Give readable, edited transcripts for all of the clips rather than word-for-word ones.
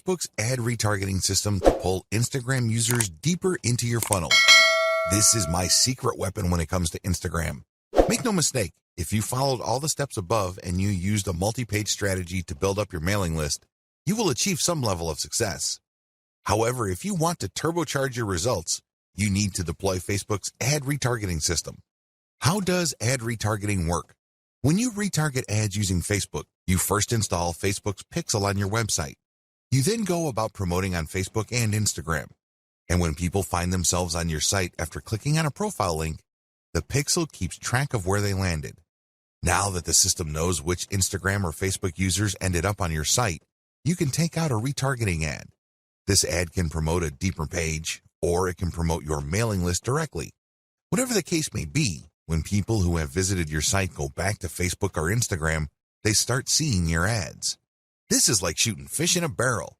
Facebook's ad retargeting system to pull Instagram users deeper into your funnel. This is my secret weapon when it comes to Instagram. Make no mistake, if you followed all the steps above and you used a multi-page strategy to build up your mailing list, you will achieve some level of success. However, if you want to turbocharge your results, you need to deploy Facebook's ad retargeting system. How does ad retargeting work? When you retarget ads using Facebook, you first install Facebook's pixel on your website. You then go about promoting on Facebook and Instagram. And when people find themselves on your site after clicking on a profile link, the pixel keeps track of where they landed. Now that the system knows which Instagram or Facebook users ended up on your site, you can take out a retargeting ad. This ad can promote a deeper page, or it can promote your mailing list directly. Whatever the case may be, when people who have visited your site go back to Facebook or Instagram, they start seeing your ads. This is like shooting fish in a barrel.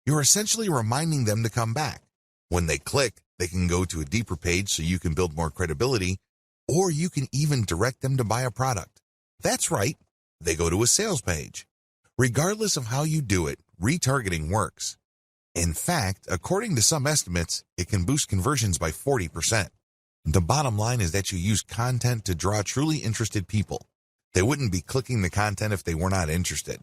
You're essentially reminding them to come back. When they click, they can go to a deeper page so you can build more credibility, or you can even direct them to buy a product. That's right, they go to a sales page. Regardless of how you do it, retargeting works. In fact, according to some estimates, it can boost conversions by 40%. The bottom line is that you use content to draw truly interested people. They wouldn't be clicking the content if they were not interested.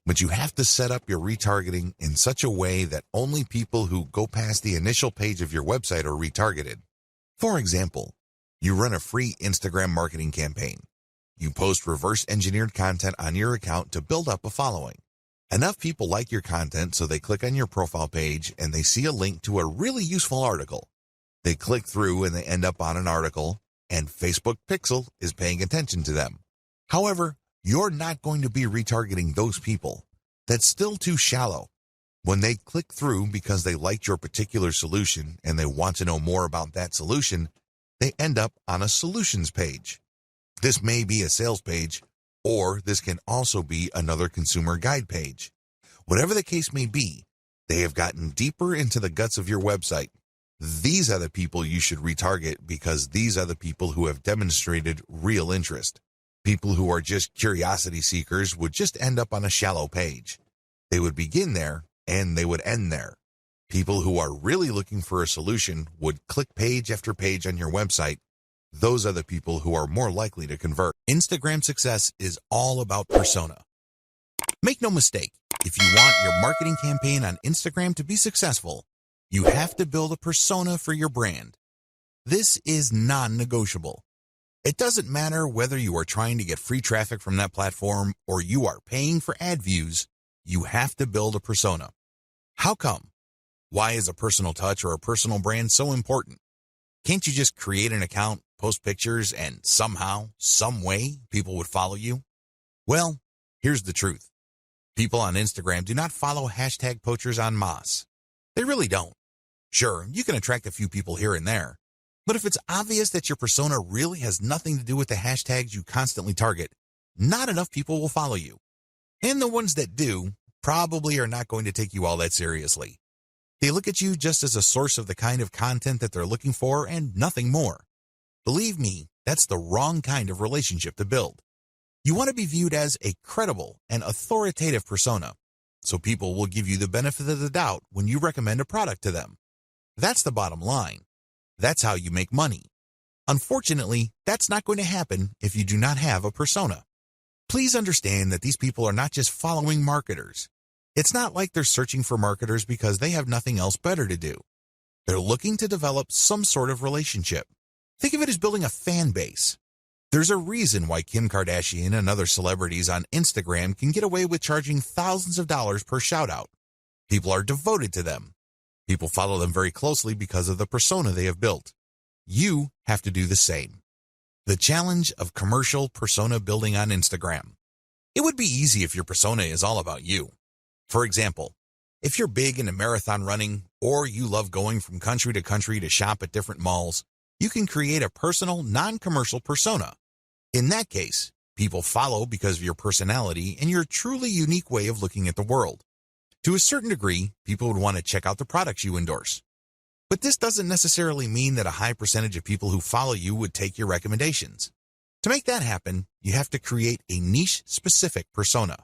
But you have to set up your retargeting in such a way that only people who go past the initial page of your website are retargeted. For example, you run a free Instagram marketing campaign. You post reverse-engineered content on your account to build up a following. Enough people like your content so they click on your profile page and they see a link to a really useful article. They click through and they end up on an article, and Facebook Pixel is paying attention to them. However, you're not going to be retargeting those people. That's still too shallow. When they click through because they liked your particular solution and they want to know more about that solution, they end up on a solutions page. This may be a sales page, or this can also be another consumer guide page. Whatever the case may be, they have gotten deeper into the guts of your website. These are the people you should retarget because these are the people who have demonstrated real interest. People who are just curiosity seekers would just end up on a shallow page. They would begin there and they would end there. People who are really looking for a solution would click page after page on your website. Those are the people who are more likely to convert. Instagram success is all about persona. Make no mistake, if you want your marketing campaign on Instagram to be successful, you have to build a persona for your brand. This is non-negotiable. It doesn't matter whether you are trying to get free traffic from that platform or you are paying for ad views, you have to build a persona. How come? Why is a personal touch or a personal brand so important? Can't you just create an account, post pictures, and somehow, some way, people would follow you? Well, here's the truth. People on Instagram do not follow hashtag poachers en masse. They really don't. Sure, you can attract a few people here and there, but if it's obvious that your persona really has nothing to do with the hashtags you constantly target, not enough people will follow you. And the ones that do probably are not going to take you all that seriously. They look at you just as a source of the kind of content that they're looking for and nothing more. Believe me, that's the wrong kind of relationship to build. You want to be viewed as a credible and authoritative persona, so people will give you the benefit of the doubt when you recommend a product to them. That's the bottom line. That's how you make money. Unfortunately, that's not going to happen if you do not have a persona. Please understand that these people are not just following marketers. It's not like they're searching for marketers because they have nothing else better to do. They're looking to develop some sort of relationship. Think of it as building a fan base. There's a reason why Kim Kardashian and other celebrities on Instagram can get away with charging thousands of dollars per shout-out. People are devoted to them. People follow them very closely because of the persona they have built. You have to do the same. The challenge of commercial persona building on Instagram. It would be easy if your persona is all about you. For example, if you're big into marathon running or you love going from country to country to shop at different malls, you can create a personal, non-commercial persona. In that case, people follow because of your personality and your truly unique way of looking at the world. To a certain degree, people would want to check out the products you endorse. But this doesn't necessarily mean that a high percentage of people who follow you would take your recommendations. To make that happen, you have to create a niche-specific persona.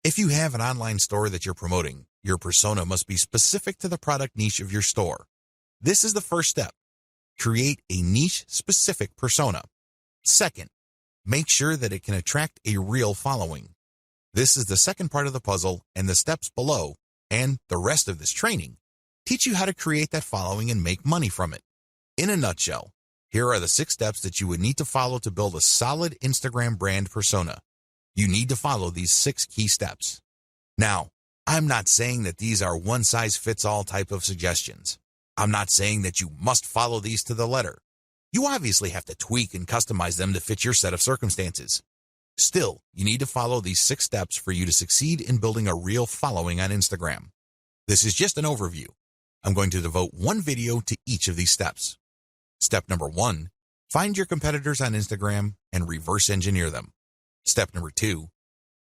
If you have an online store that you're promoting, your persona must be specific to the product niche of your store. This is the first step. Create a niche-specific persona. Second, make sure that it can attract a real following. This is the second part of the puzzle, and the steps below, and the rest of this training, teach you how to create that following and make money from it. In a nutshell, here are the 6 steps that you would need to follow to build a solid Instagram brand persona. You need to follow these 6 key steps. Now, I'm not saying that these are one-size-fits-all type of suggestions. I'm not saying that you must follow these to the letter. You obviously have to tweak and customize them to fit your set of circumstances. Still, you need to follow these 6 steps for you to succeed in building a real following on Instagram. This is just an overview. I'm going to devote one video to each of these steps. Step number 1, find your competitors on Instagram and reverse engineer them. Step number 2,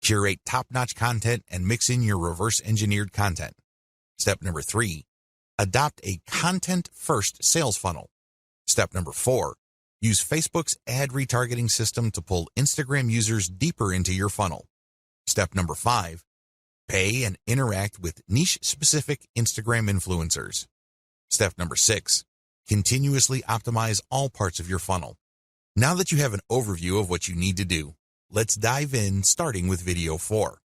curate top-notch content and mix in your reverse engineered content. Step number 3, adopt a content-first sales funnel. Step number 4, use Facebook's ad retargeting system to pull Instagram users deeper into your funnel. Step number 5, pay and interact with niche-specific Instagram influencers. Step number 6, continuously optimize all parts of your funnel. Now that you have an overview of what you need to do, let's dive in, starting with video 4.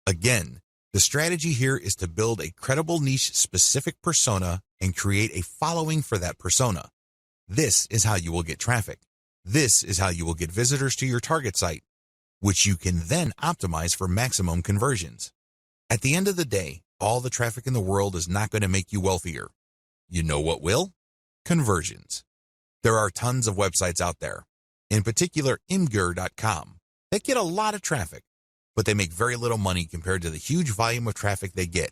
Again, the strategy here is to build a credible niche-specific persona and create a following for that persona. This is how you will get traffic. This is how you will get visitors to your target site, which you can then optimize for maximum conversions. At the end of the day, all the traffic in the world is not going to make you wealthier. You know what will? Conversions. There are tons of websites out there, in particular Imgur.com, that get a lot of traffic, but they make very little money compared to the huge volume of traffic they get.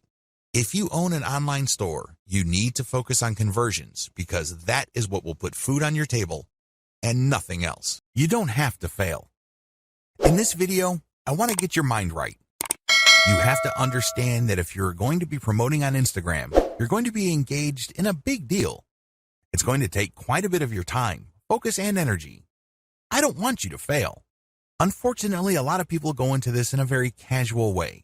If you own an online store, you need to focus on conversions because that is what will put food on your table and nothing else. You don't have to fail. In this video, I want to get your mind right. You have to understand that if you're going to be promoting on Instagram, you're going to be engaged in a big deal. It's going to take quite a bit of your time, focus, and energy. I don't want you to fail. Unfortunately, a lot of people go into this in a very casual way.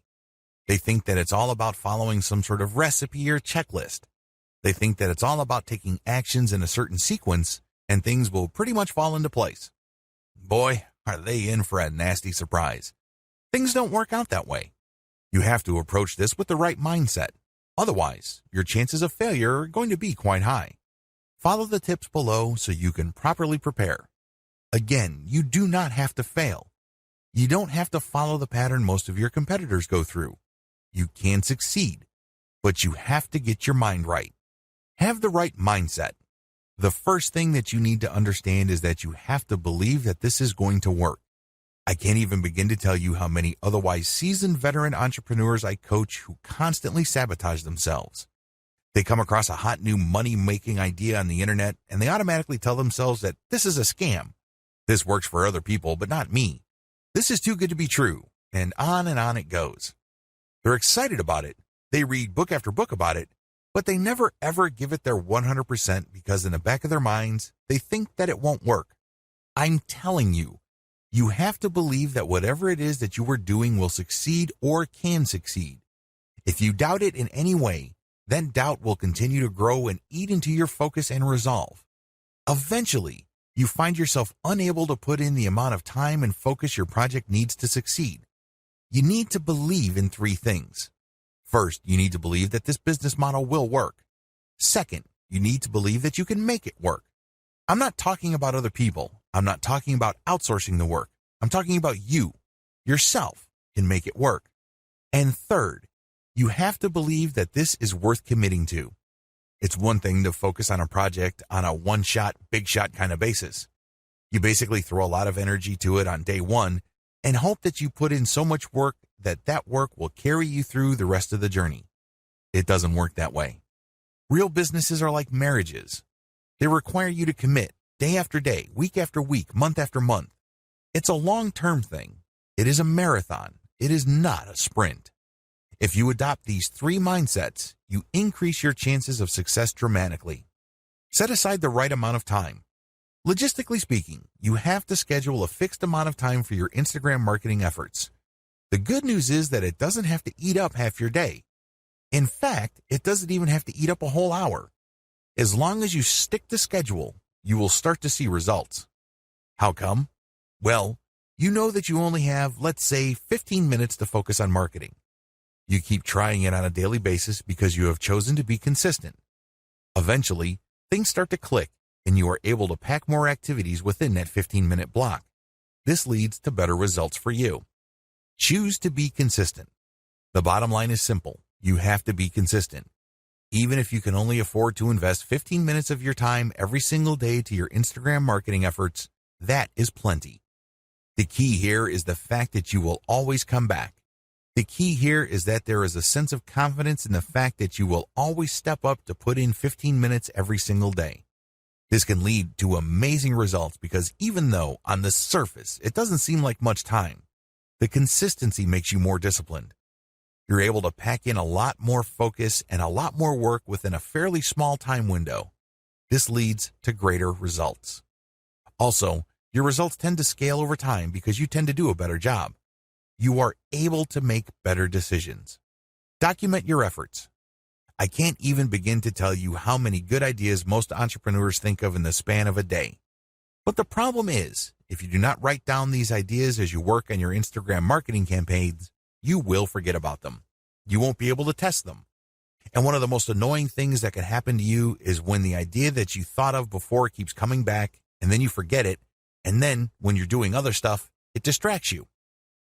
They think that it's all about following some sort of recipe or checklist. They think that it's all about taking actions in a certain sequence and things will pretty much fall into place. Boy, are they in for a nasty surprise. Things don't work out that way. You have to approach this with the right mindset. Otherwise, your chances of failure are going to be quite high. Follow the tips below so you can properly prepare. Again, you do not have to fail. You don't have to follow the pattern most of your competitors go through. You can succeed, but you have to get your mind right. Have the right mindset. The first thing that you need to understand is that you have to believe that this is going to work. I can't even begin to tell you how many otherwise seasoned veteran entrepreneurs I coach who constantly sabotage themselves. They come across a hot new money-making idea on the internet and they automatically tell themselves that this is a scam. This works for other people, but not me. This is too good to be true, and on it goes. They're excited about it. They read book after book about it, but they never ever give it their 100% because in the back of their minds, they think that it won't work. I'm telling you, you have to believe that whatever it is that you are doing will succeed or can succeed. If you doubt it in any way, then doubt will continue to grow and eat into your focus and resolve. Eventually, you find yourself unable to put in the amount of time and focus your project needs to succeed. You need to believe in 3 things. First, you need to believe that this business model will work. Second, you need to believe that you can make it work. I'm not talking about other people. I'm not talking about outsourcing the work. I'm talking about you, yourself, can make it work. And third, you have to believe that this is worth committing to. It's one thing to focus on a project on a one-shot, big-shot kind of basis. You basically throw a lot of energy to it on day 1 and hope that you put in so much work that that work will carry you through the rest of the journey. It doesn't work that way. Real businesses are like marriages. They require you to commit day after day, week after week, month after month. It's a long-term thing. It is a marathon. It is not a sprint. If you adopt these 3 mindsets, you increase your chances of success dramatically. Set aside the right amount of time. Logistically speaking, you have to schedule a fixed amount of time for your Instagram marketing efforts. The good news is that it doesn't have to eat up half your day. In fact, it doesn't even have to eat up a whole hour. As long as you stick to schedule, you will start to see results. How come? Well, you know that you only have, let's say, 15 minutes to focus on marketing. You keep trying it on a daily basis because you have chosen to be consistent. Eventually, things start to click and you are able to pack more activities within that 15-minute block. This leads to better results for you. Choose to be consistent. The bottom line is simple. You have to be consistent. Even if you can only afford to invest 15 minutes of your time every single day to your Instagram marketing efforts, that is plenty. The key here is the fact that you will always come back. The key here is that there is a sense of confidence in the fact that you will always step up to put in 15 minutes every single day. This can lead to amazing results because even though on the surface it doesn't seem like much time, the consistency makes you more disciplined. You're able to pack in a lot more focus and a lot more work within a fairly small time window. This leads to greater results. Also, your results tend to scale over time because you tend to do a better job. You are able to make better decisions. Document your efforts. I can't even begin to tell you how many good ideas most entrepreneurs think of in the span of a day. But the problem is, if you do not write down these ideas as you work on your Instagram marketing campaigns, you will forget about them. You won't be able to test them. And one of the most annoying things that can happen to you is when the idea that you thought of before keeps coming back, and then you forget it, and then when you're doing other stuff, it distracts you.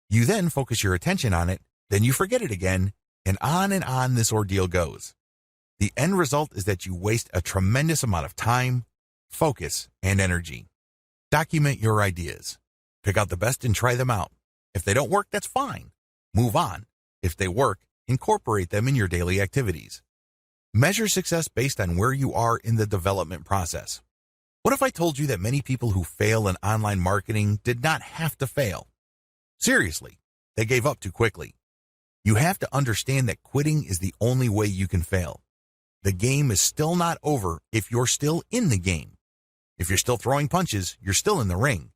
You then focus your attention on it, then you forget it again, and on this ordeal goes. The end result is that you waste a tremendous amount of time, focus, and energy. Document your ideas. Pick out the best and try them out. If they don't work, that's fine. Move on. If they work, incorporate them in your daily activities. Measure success based on where you are in the development process. What if I told you that many people who fail in online marketing did not have to fail? Seriously, they gave up too quickly. You have to understand that quitting is the only way you can fail. The game is still not over if you're still in the game. If you're still throwing punches, you're still in the ring.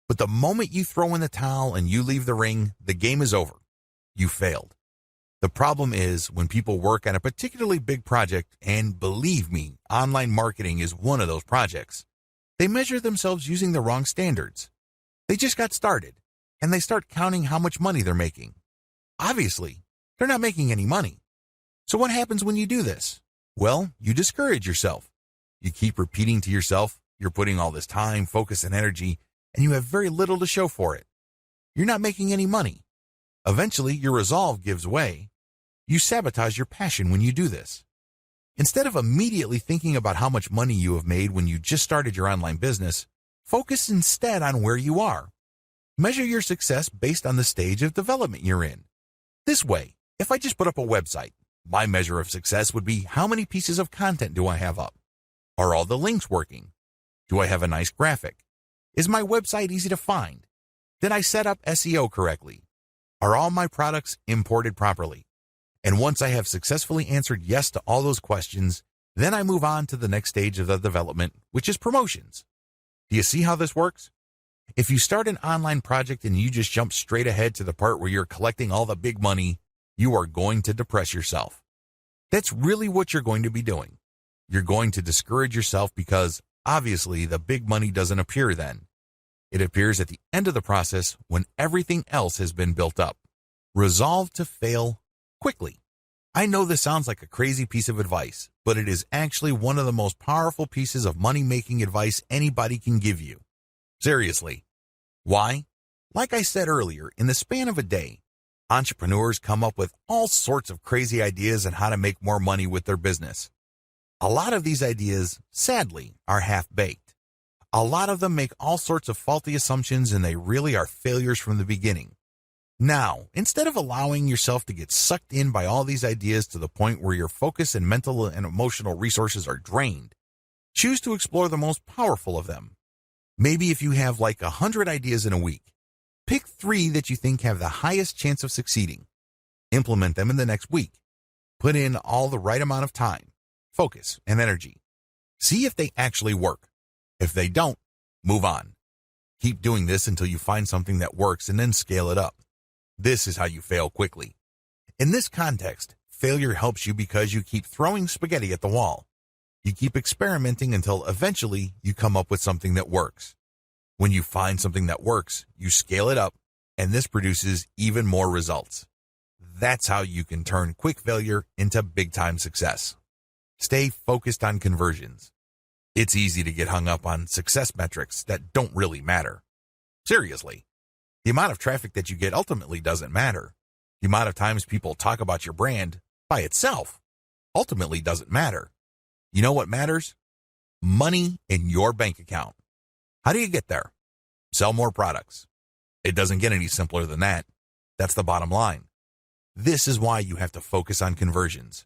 But the moment you throw in the towel and you leave the ring, the game is over. You failed. The problem is when people work on a particularly big project, and believe me, online marketing is one of those projects, they measure themselves using the wrong standards. They just got started, and they start counting how much money they're making. Obviously, they're not making any money. So what happens when you do this? Well, you discourage yourself. You keep repeating to yourself, you're putting all this time, focus, and energy, and you have very little to show for it. You're not making any money. Eventually, your resolve gives way. You sabotage your passion when you do this. Instead of immediately thinking about how much money you have made when you just started your online business, focus instead on where you are. Measure your success based on the stage of development you're in. This way, if I just put up a website, my measure of success would be how many pieces of content do I have up? Are all the links working? Do I have a nice graphic? Is my website easy to find? Did I set up SEO correctly? Are all my products imported properly? And once I have successfully answered yes to all those questions, then I move on to the next stage of the development, which is promotions. Do you see how this works? If you start an online project and you just jump straight ahead to the part where you're collecting all the big money, you are going to depress yourself. That's really what you're going to be doing. You're going to discourage yourself because, obviously, the big money doesn't appear then. It appears at the end of the process when everything else has been built up. Resolve to fail quickly. I know this sounds like a crazy piece of advice, but it is actually one of the most powerful pieces of money-making advice anybody can give you. Seriously. Why? Like I said earlier, in the span of a day, entrepreneurs come up with all sorts of crazy ideas on how to make more money with their business. A lot of these ideas, sadly, are half-baked. A lot of them make all sorts of faulty assumptions and they really are failures from the beginning. Now, instead of allowing yourself to get sucked in by all these ideas to the point where your focus and mental and emotional resources are drained, choose to explore the most powerful of them. Maybe if you have like 100 ideas in a week, pick 3 that you think have the highest chance of succeeding. Implement them in the next week. Put in all the right amount of time, focus, and energy. See if they actually work. If they don't, move on. Keep doing this until you find something that works and then scale it up. This is how you fail quickly. In this context, Failure helps you because you keep throwing spaghetti at the wall. You keep experimenting until eventually you come up with something that works. When you find something that works, you scale it up, and this produces even more results. That's how you can turn quick failure into big-time success. Stay focused on conversions. It's easy to get hung up on success metrics that don't really matter. Seriously, the amount of traffic that you get ultimately doesn't matter. The amount of times people talk about your brand by itself ultimately doesn't matter. You know what matters? Money in your bank account. How do you get there? Sell more products. It doesn't get any simpler than that. That's the bottom line. This is why you have to focus on conversions.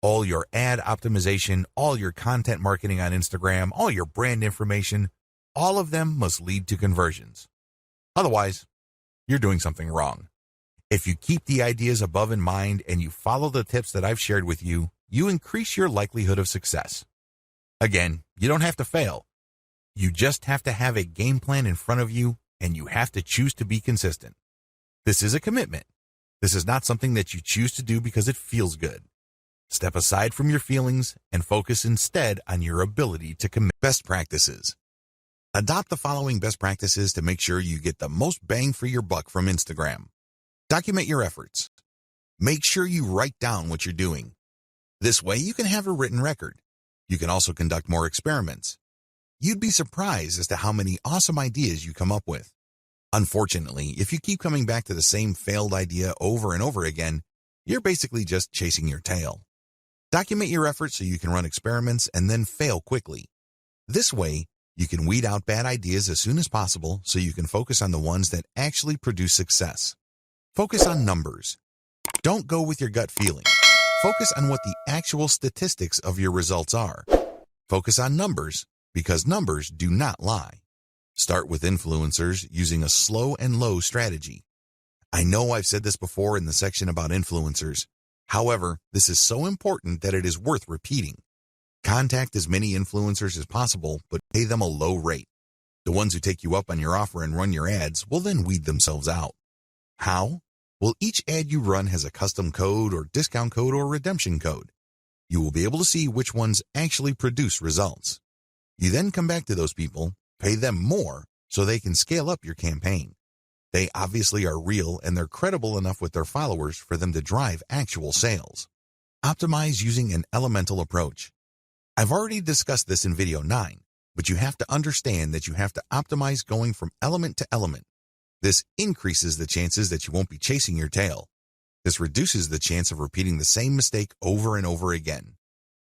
All your ad optimization, all your content marketing on Instagram, all your brand information, all of them must lead to conversions. Otherwise, you're doing something wrong. If you keep the ideas above in mind and you follow the tips that I've shared with you, you increase your likelihood of success. Again, you don't have to fail. You just have to have a game plan in front of you, and you have to choose to be consistent. This is a commitment. This is not something that you choose to do because it feels good. Step aside from your feelings and focus instead on your ability to commit. Best practices. Adopt the following best practices to make sure you get the most bang for your buck from Instagram. Document your efforts. Make sure you write down what you're doing. This way you can have a written record. You can also conduct more experiments. You'd be surprised as to how many awesome ideas you come up with. Unfortunately, if you keep coming back to the same failed idea over and over again, you're basically just chasing your tail. Document your efforts so you can run experiments and then fail quickly. This way, you can weed out bad ideas as soon as possible so you can focus on the ones that actually produce success. Focus on numbers. Don't go with your gut feeling. Focus on what the actual statistics of your results are. Focus on numbers because numbers do not lie. Start with influencers using a slow and low strategy. I know I've said this before in the section about influencers. However, this is so important that it is worth repeating. Contact as many influencers as possible, but pay them a low rate. The ones who take you up on your offer and run your ads will then weed themselves out. How? Well, each ad you run has a custom code or discount code or redemption code. You will be able to see which ones actually produce results. You then come back to those people, pay them more so they can scale up your campaign. They obviously are real and they're credible enough with their followers for them to drive actual sales. Optimize using an elemental approach. I've already discussed this in video 9, but you have to understand that you have to optimize going from element to element. This increases the chances that you won't be chasing your tail. This reduces the chance of repeating the same mistake over and over again.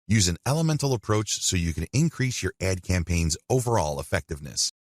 Use an elemental approach so you can increase your ad campaign's overall effectiveness.